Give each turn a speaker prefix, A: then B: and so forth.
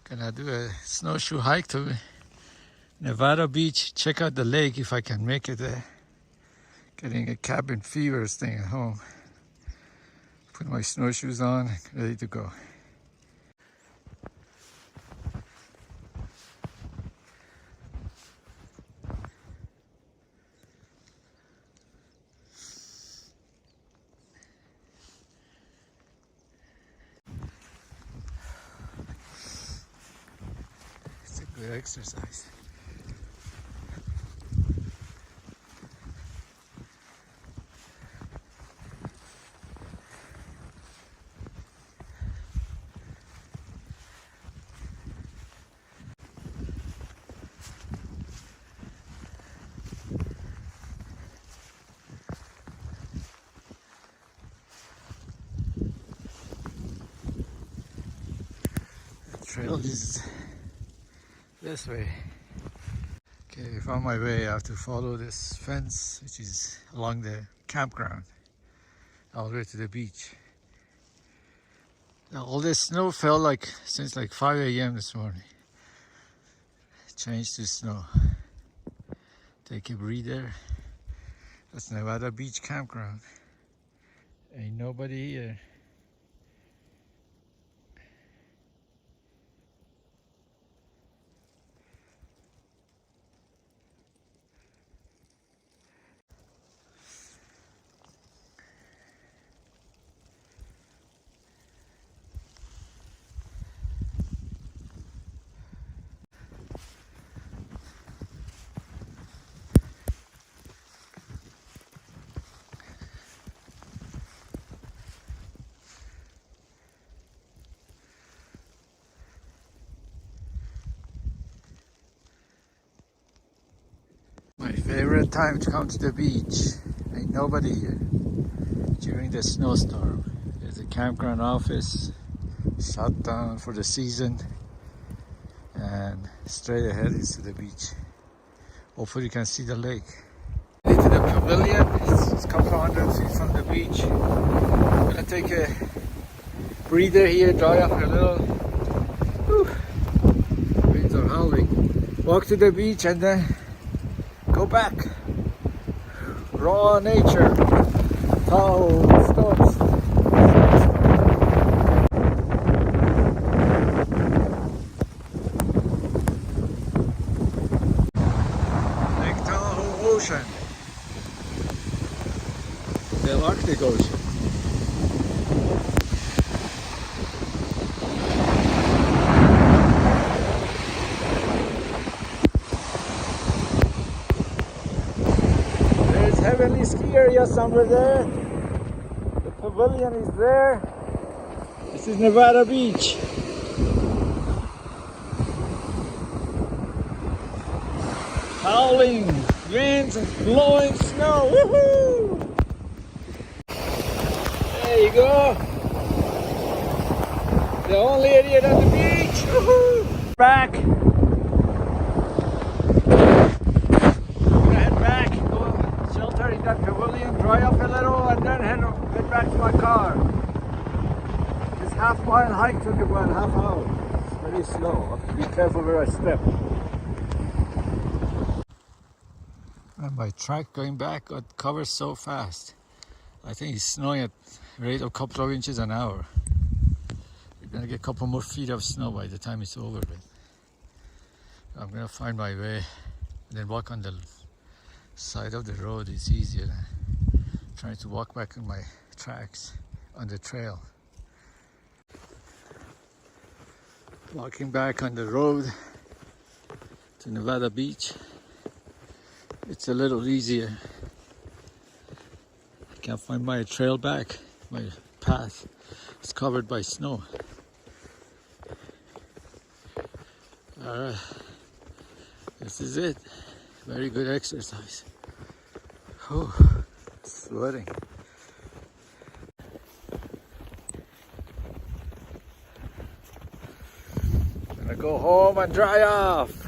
A: Gonna do a snowshoe hike to Nevada Beach. Check out the lake if I can make it there. Getting a cabin fever staying at home. Put my snowshoes on, ready to go. It's a good exercise. Trail is this way. Okay, if on my way I have to follow this fence which is along the campground all the way to the beach. Now, all this snow fell since 5 a.m. this morning. Changed to snow. Take a breather. That's Nevada Beach campground. Ain't nobody here. My favorite time to come to the beach. Ain't nobody here during the snowstorm. There's a campground office shut down for the season, and straight ahead is to the beach. Hopefully you can see the lake. To the pavilion, it's a couple of hundred feet from the beach. I'm gonna take a breather here, dry off a little. Whew. Winds are howling. Walk to the beach and then go back. Raw nature. Tahoe storms. Lake Tahoe Ocean. The Arctic Ocean. Heavenly ski area somewhere there. The pavilion is there. This is Nevada Beach. Howling winds and blowing snow. Woohoo! There you go. The only idiot on the beach. Woohoo! Back. In that pavilion, dry up a little, and then head back to my car. This half-mile hike took about half hour. It's very slow. I have to be careful where I step. And my track going back got covered so fast. I think it's snowing at a rate of a couple of inches an hour. We're gonna get a couple more feet of snow by the time it's over. But I'm gonna find my way and then walk on the side of the road. Is easier than trying to walk back on my tracks on the trail. Walking back on the road to Nevada Beach, it's a little easier. I can't find my trail back. My path is covered by snow. Alright, this is it. Very good exercise. Oh, sweating. Gonna go home and dry off.